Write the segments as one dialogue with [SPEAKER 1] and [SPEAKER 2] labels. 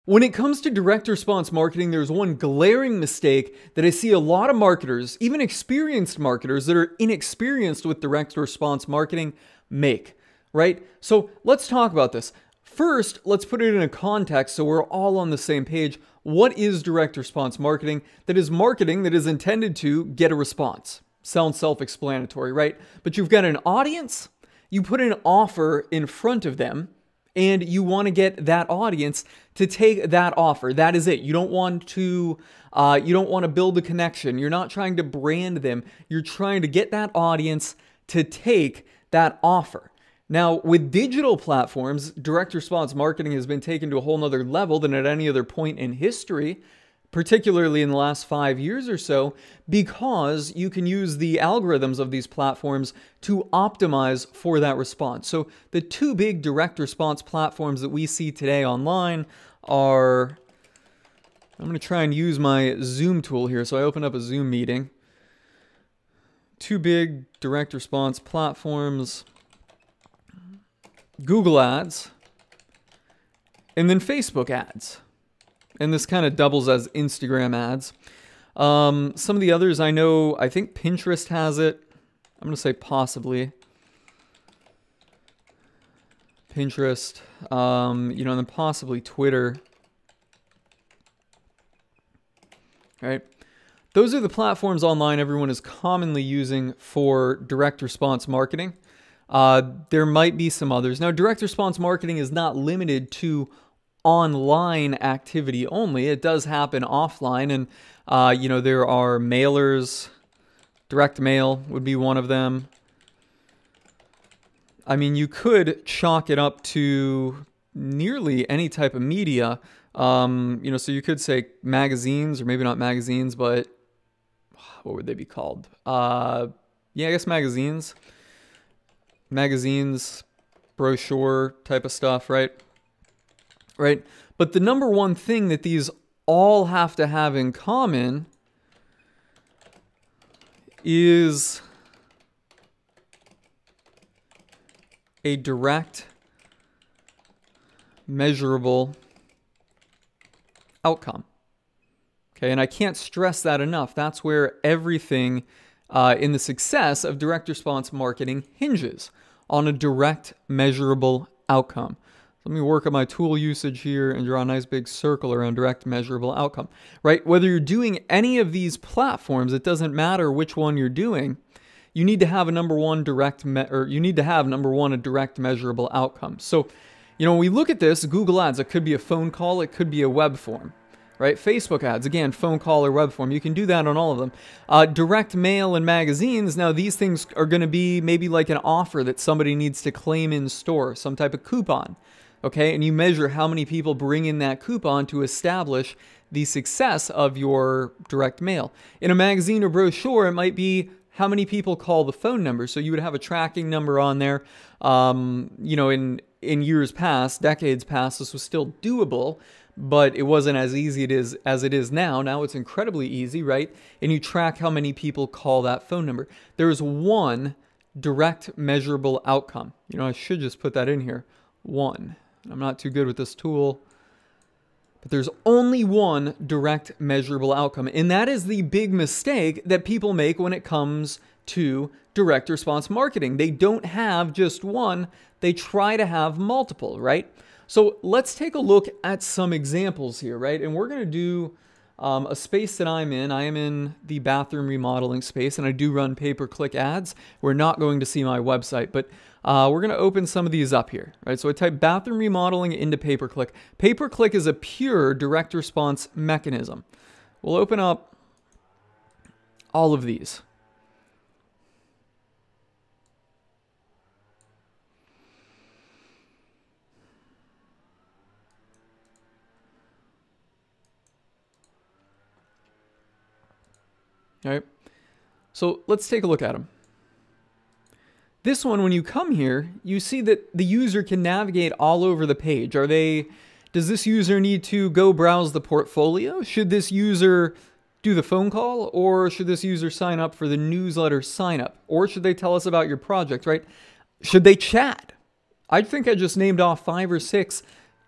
[SPEAKER 1] When it comes to direct response marketing, there's one glaring mistake that I see a lot of marketers, even experienced marketers that are inexperienced with direct response marketing, make, right? So let's talk about this. First, let's put it in a context so we're all on the same page. What is direct response marketing? That is marketing that is intended to get a response. Sounds self-explanatory, right? But you've got an audience, you put an offer in front of them, and you want to get that audience to take that offer. That is it. You don't want to build a connection. You're not trying to brand them. You're trying to get that audience to take that offer. Now, with digital platforms, direct response marketing has been taken to a whole nother level than at any other point in history, particularly in the last 5 years or so, because you can use the algorithms of these platforms to optimize for that response. So the two big direct response platforms that we see today online are, I'm going to try and use my Zoom tool here. So I open up a Zoom meeting. Two big direct response platforms, Google Ads, and then Facebook ads. And this kind of doubles as Instagram ads. Some of the others I know, I think Pinterest has it. I'm going to say possibly. Pinterest, and then possibly Twitter. All right. Those are the platforms online everyone is commonly using for direct response marketing. There might be some others. Now, direct response marketing is not limited to online activity only. It does happen offline, and there are mailers. Direct mail would be one of them. I mean, you could chalk it up to nearly any type of media. So you could say magazines, or maybe not magazines, but what would they be called? I guess magazines. Magazines, brochure type of stuff, right? Right? But the number one thing that these all have to have in common is a direct, measurable outcome. Okay, and I can't stress that enough. That's where everything in the success of direct response marketing hinges, on a direct, measurable outcome. Let me work on my tool usage here and draw a nice big circle around direct measurable outcome, right? Whether you're doing any of these platforms, it doesn't matter which one you're doing. You need to have a a direct measurable outcome. So, when we look at this, Google Ads, it could be a phone call, it could be a web form, right? Facebook ads, again, phone call or web form. You can do that on all of them. Direct mail and magazines, now these things are going to be maybe like an offer that somebody needs to claim in store, some type of coupon. Okay, and you measure how many people bring in that coupon to establish the success of your direct mail. In a magazine or brochure, it might be how many people call the phone number. So you would have a tracking number on there. In years past, decades past, this was still doable, but it wasn't as easy as it is now. Now it's incredibly easy, right? And you track how many people call that phone number. There is one direct measurable outcome. I should just put that in here. One. I'm not too good with this tool, but there's only one direct measurable outcome. And that is the big mistake that people make when it comes to direct response marketing. They don't have just one, they try to have multiple, right? So let's take a look at some examples here, right? And we're going to do a space that I'm in. I am in the bathroom remodeling space, and I do run pay-per-click ads. We're not going to see my website, but we're going to open some of these up here, right? So I type bathroom remodeling into pay-per-click. Pay-per-click is a pure direct response mechanism. We'll open up all of these. All right, so let's take a look at them. This one, when you come here, you see that the user can navigate all over the page. Does this user need to go browse the portfolio? Should this user do the phone call, or should this user sign up for the newsletter sign up? Or should they tell us about your project, right? Should they chat? I think I just named off 5 or 6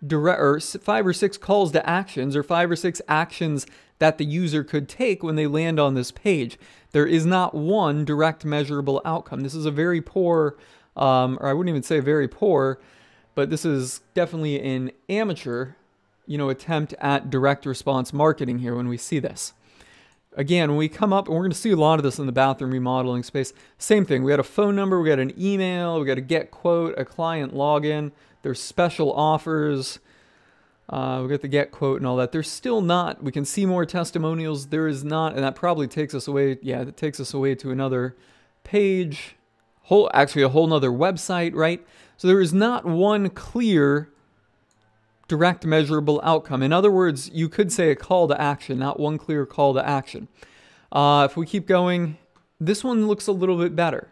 [SPEAKER 1] five or six calls to actions, or 5 or 6 actions that the user could take when they land on this page. There is not one direct measurable outcome. This is a very poor, or I wouldn't even say very poor, but this is definitely an amateur, attempt at direct response marketing here when we see this. Again, when we come up, and we're going to see a lot of this in the bathroom remodeling space, same thing. We got a phone number, we got an email, we got a get quote, a client login, there's special offers, we got the get quote and all that. There's still not, we can see more testimonials, there is not, and that probably takes us away, that takes us away to another page, actually a whole nother website, right? So there is not one clear direct measurable outcome. In other words, you could say a call to action, not one clear call to action. If we keep going, this one looks a little bit better.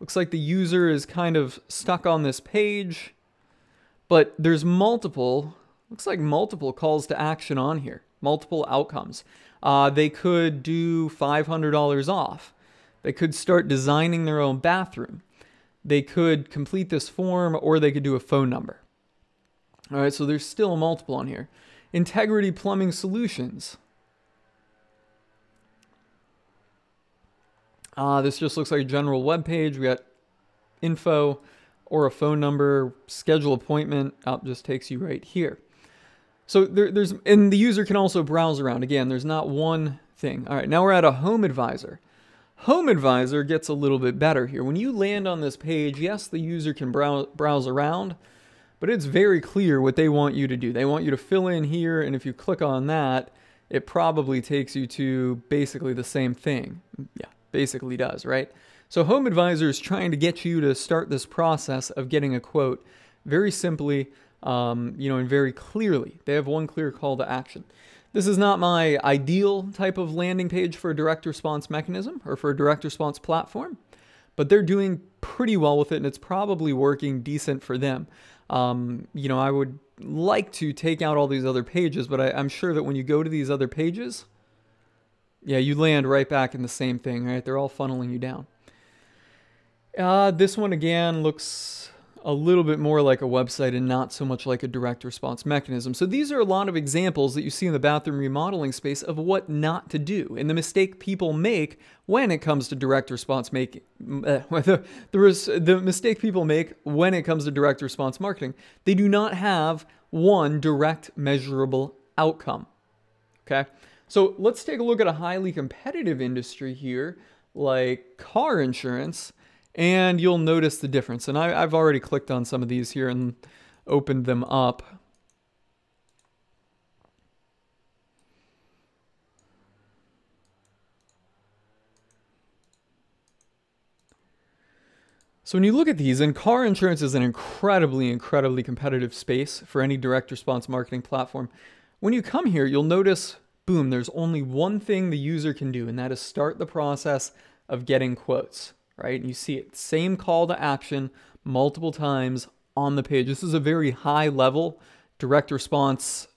[SPEAKER 1] Looks like the user is kind of stuck on this page, but there's looks like multiple calls to action on here, multiple outcomes. They could do $500 off. They could start designing their own bathroom. They could complete this form, or they could do a phone number. All right, so there's still multiple on here. Integrity Plumbing Solutions. This just looks like a general web page. We got info or a phone number, schedule appointment. Just takes you right here. So and the user can also browse around. Again, there's not one thing. All right, now we're at a Home Advisor. Home Advisor gets a little bit better here. When you land on this page, yes, the user can browse around, but it's very clear what they want you to do. They want you to fill in here, and if you click on that, it probably takes you to basically the same thing. Yeah, basically does, right? So Home Advisor is trying to get you to start this process of getting a quote very simply, and very clearly. They have one clear call to action. This is not my ideal type of landing page for a direct response mechanism or for a direct response platform, but they're doing pretty well with it, and it's probably working decent for them. I would like to take out all these other pages, but I'm sure that when you go to these other pages, you land right back in the same thing, right? They're all funneling you down. This one, again, looks a little bit more like a website and not so much like a direct response mechanism. So these are a lot of examples that you see in the bathroom remodeling space of what not to do and the mistake people make when it comes to direct response making. The mistake people make when it comes to direct response marketing. They do not have one direct measurable outcome. Okay, so let's take a look at a highly competitive industry here, like car insurance. And you'll notice the difference. And I've already clicked on some of these here and opened them up. So when you look at these, and car insurance is an incredibly competitive space for any direct response marketing platform. When you come here, you'll notice, boom, there's only one thing the user can do, and that is start the process of getting quotes. Right? And you see it, same call to action multiple times on the page. This is a very high level direct response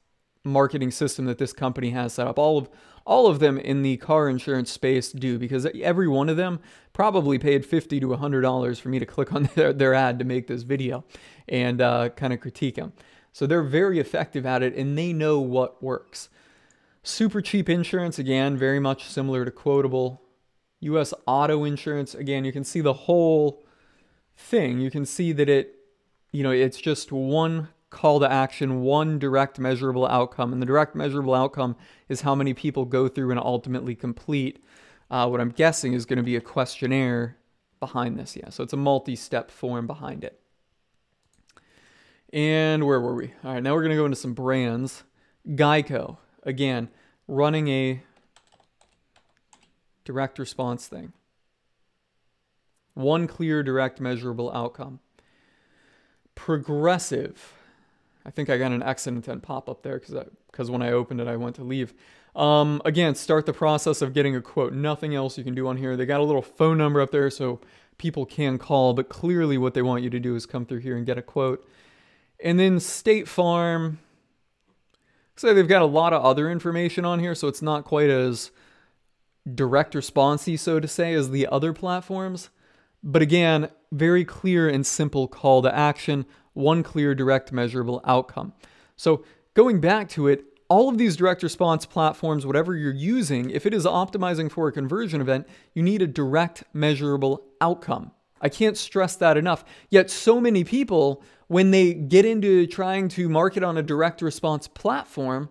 [SPEAKER 1] marketing system that this company has set up. All of them in the car insurance space do, because every one of them probably paid $50 to $100 for me to click on their ad to make this video and kind of critique them. So they're very effective at it, and they know what works. Super Cheap Insurance, again, very much similar to Quotable. U.S. Auto Insurance, again, you can see the whole thing. You can see that it's just one call to action, one direct measurable outcome. And the direct measurable outcome is how many people go through and ultimately complete what I'm guessing is going to be a questionnaire behind this. Yeah, so it's a multi-step form behind it. And where were we? All right, now we're going to go into some brands. Geico, again, running a direct response thing. One clear, direct, measurable outcome. Progressive. I think I got an exit intent pop up there because when I opened it, I went to leave. Again, start the process of getting a quote. Nothing else you can do on here. They got a little phone number up there so people can call, but clearly what they want you to do is come through here and get a quote. And then State Farm. So they've got a lot of other information on here, so it's not quite as direct response-y, so to say, as the other platforms. But again, very clear and simple call to action. one clear, direct, measurable outcome. So going back to it, all of these direct response platforms, whatever you're using, if it is optimizing for a conversion event, you need a direct, measurable outcome. I can't stress that enough. Yet so many people, when they get into trying to market on a direct response platform,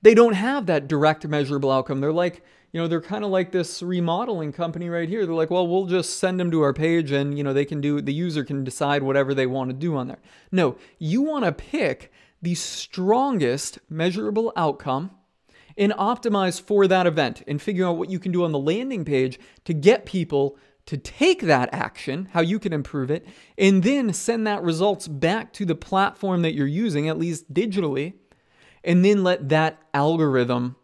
[SPEAKER 1] they don't have that direct, measurable outcome. They're like, they're kind of like this remodeling company right here. They're like, well, we'll just send them to our page and, the user can decide whatever they want to do on there. No, you want to pick the strongest measurable outcome and optimize for that event and figure out what you can do on the landing page to get people to take that action, how you can improve it, and then send that results back to the platform that you're using, at least digitally, and then let that algorithm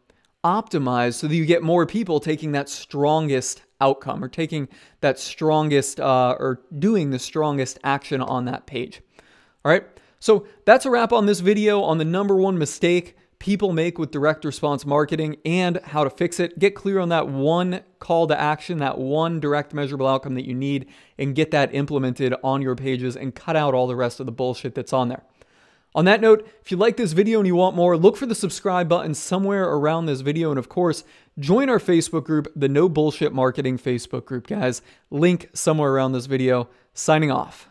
[SPEAKER 1] optimize so that you get more people taking that strongest outcome or taking that strongest or doing the strongest action on that page. All right. So that's a wrap on this video on the #1 mistake people make with direct response marketing and how to fix it. Get clear on that one call to action, that one direct measurable outcome that you need, and get that implemented on your pages and cut out all the rest of the bullshit that's on there. On that note, if you like this video and you want more, look for the subscribe button somewhere around this video. And of course, join our Facebook group, the No Bullshit Marketing Facebook group, guys. Link somewhere around this video. Signing off.